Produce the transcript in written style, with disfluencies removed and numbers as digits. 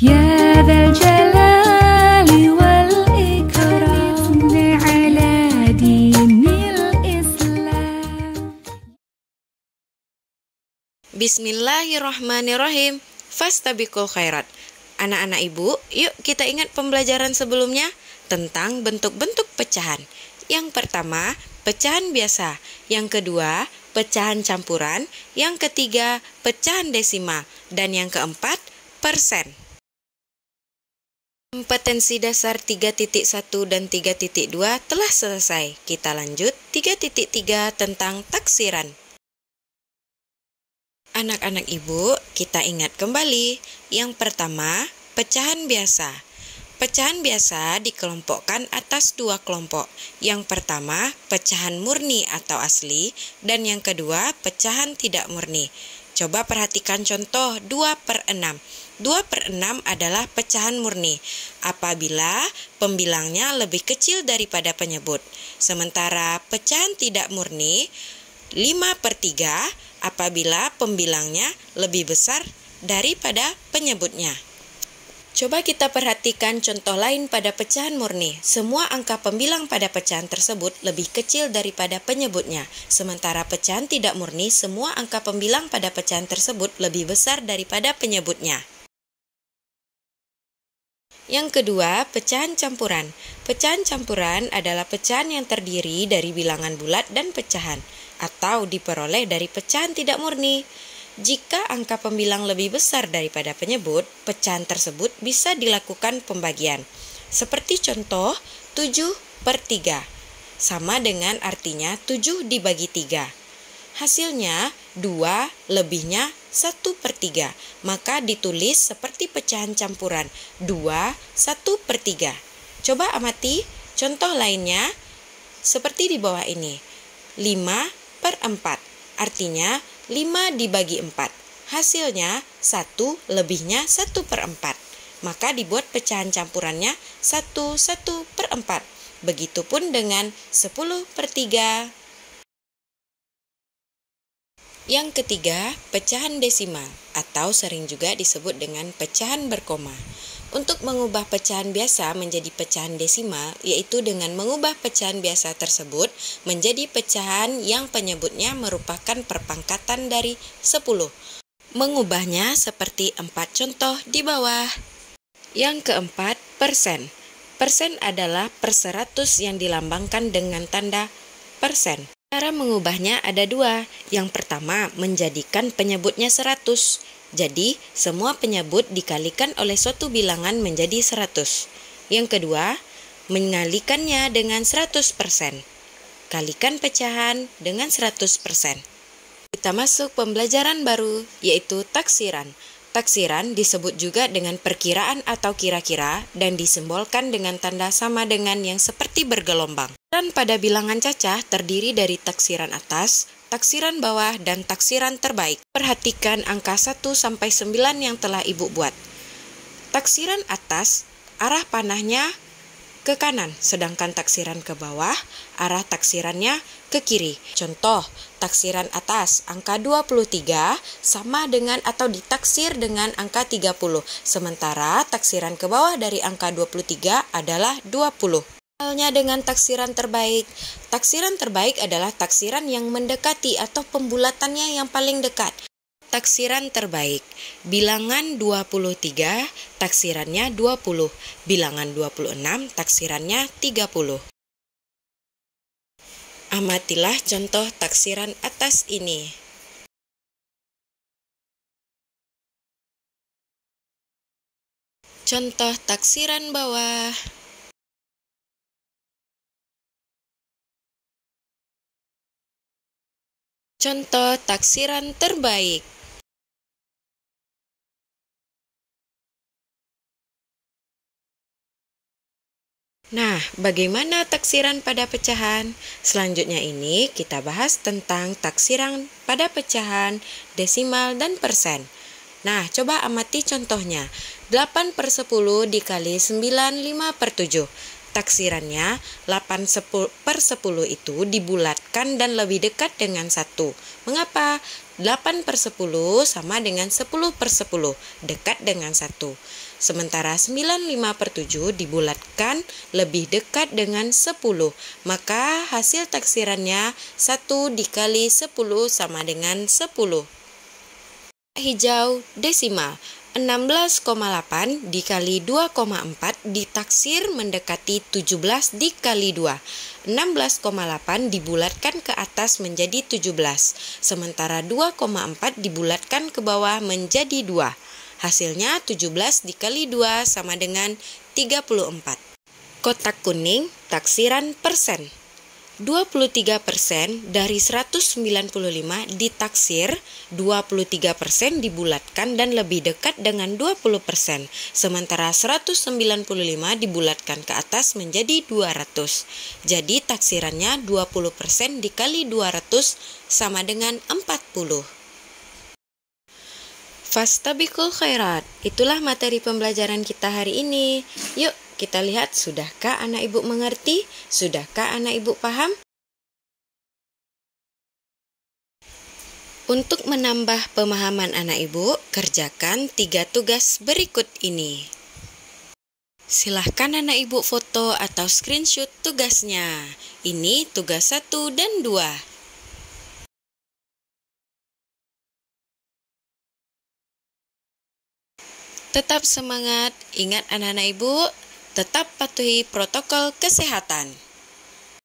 يا ذا الجلال والإكرام على دين الإسلام. Bismillahirrahmanirrahim. Fastabiqul khairat. Anak-anak ibu, yuk kita ingat pembelajaran sebelumnya tentang bentuk-bentuk pecahan. Yang pertama, pecahan biasa. Yang kedua, pecahan campuran. Yang ketiga, pecahan desimal. Dan yang keempat, persen. Kompetensi dasar 3.1 dan 3.2 telah selesai. Kita lanjut 3.3 tentang taksiran. Anak-anak ibu, kita ingat kembali. Yang pertama, pecahan biasa. Pecahan biasa dikelompokkan atas dua kelompok. Yang pertama, pecahan murni atau asli, dan yang kedua, pecahan tidak murni. Coba perhatikan contoh 2/6. 2/6 adalah pecahan murni apabila pembilangnya lebih kecil daripada penyebut. Sementara pecahan tidak murni 5/3 apabila pembilangnya lebih besar daripada penyebutnya. Coba kita perhatikan contoh lain pada pecahan murni. Semua angka pembilang pada pecahan tersebut lebih kecil daripada penyebutnya. Sementara pecahan tidak murni, semua angka pembilang pada pecahan tersebut lebih besar daripada penyebutnya. Yang kedua, pecahan campuran. Pecahan campuran adalah pecahan yang terdiri dari bilangan bulat dan pecahan, atau diperoleh dari pecahan tidak murni. Jika angka pembilang lebih besar daripada penyebut, pecahan tersebut bisa dilakukan pembagian. Seperti contoh 7/3, sama dengan artinya 7 dibagi 3. Hasilnya 2 lebihnya 1/3, maka ditulis seperti pecahan campuran 2/1/3. Coba amati contoh lainnya seperti di bawah ini. 5/4, artinya 5 dibagi 4. Hasilnya 1 lebihnya 1/4. Maka dibuat pecahan campurannya 1/4. Begitupun dengan 10/3. Yang ketiga, pecahan desimal atau sering juga disebut dengan pecahan berkoma. Untuk mengubah pecahan biasa menjadi pecahan desimal, yaitu dengan mengubah pecahan biasa tersebut menjadi pecahan yang penyebutnya merupakan perpangkatan dari 10. Mengubahnya seperti 4 contoh di bawah. Yang keempat, persen. Persen adalah per 100 yang dilambangkan dengan tanda persen. Cara mengubahnya ada dua. Yang pertama, menjadikan penyebutnya 100. Jadi, semua penyebut dikalikan oleh suatu bilangan menjadi 100. Yang kedua, mengalikannya dengan 100%. Kalikan pecahan dengan 100%. Kita masuk pembelajaran baru, yaitu taksiran. Taksiran disebut juga dengan perkiraan atau kira-kira dan disimbolkan dengan tanda sama dengan yang seperti bergelombang. Dan pada bilangan cacah terdiri dari taksiran atas, taksiran bawah, dan taksiran terbaik. Perhatikan angka 1 sampai 9 yang telah Ibu buat. Taksiran atas, arah panahnya ke kanan, sedangkan taksiran ke bawah, arah taksirannya ke kiri. Contoh, taksiran atas, angka 23 sama dengan atau ditaksir dengan angka 30. Sementara taksiran ke bawah dari angka 23 adalah 20. Halnya dengan taksiran terbaik. Taksiran terbaik adalah taksiran yang mendekati atau pembulatannya yang paling dekat. Taksiran terbaik. Bilangan 23, taksirannya 20. Bilangan 26, taksirannya 30. Amatilah contoh taksiran atas ini. Contoh taksiran bawah. Contoh taksiran terbaik. Nah, bagaimana taksiran pada pecahan? Selanjutnya ini kita bahas tentang taksiran pada pecahan, desimal, dan persen. Nah, coba amati contohnya. 8/10 dikali 9 5/7. taksirannya 8/10 itu dibulatkan dan lebih dekat dengan 1. Mengapa? 8/10 sama dengan 10/10, dekat dengan 1. Sementara 95/7 dibulatkan lebih dekat dengan 10. Maka hasil taksirannya 1 dikali 10 sama dengan 10. Hijau desimal. 16,8 dikali 2,4 ditaksir mendekati 17 dikali 2. 16,8 dibulatkan ke atas menjadi 17, sementara 2,4 dibulatkan ke bawah menjadi 2. Hasilnya 17 dikali 2 sama dengan 34. Kotak kuning, taksiran persen. 23% dari 195 ditaksir, 23% dibulatkan dan lebih dekat dengan 20%, sementara 195 dibulatkan ke atas menjadi 200. Jadi taksirannya 20% dikali 200 sama dengan 40. Fastabiqul khairat. Itulah materi pembelajaran kita hari ini. Yuk kita lihat, sudahkah anak ibu mengerti? Sudahkah anak ibu paham? Untuk menambah pemahaman anak ibu, kerjakan 3 tugas berikut ini. Silahkan anak ibu foto atau screenshot tugasnya. Ini tugas 1 dan 2. Tetap semangat, ingat anak-anak ibu, tetap patuhi protokol kesehatan.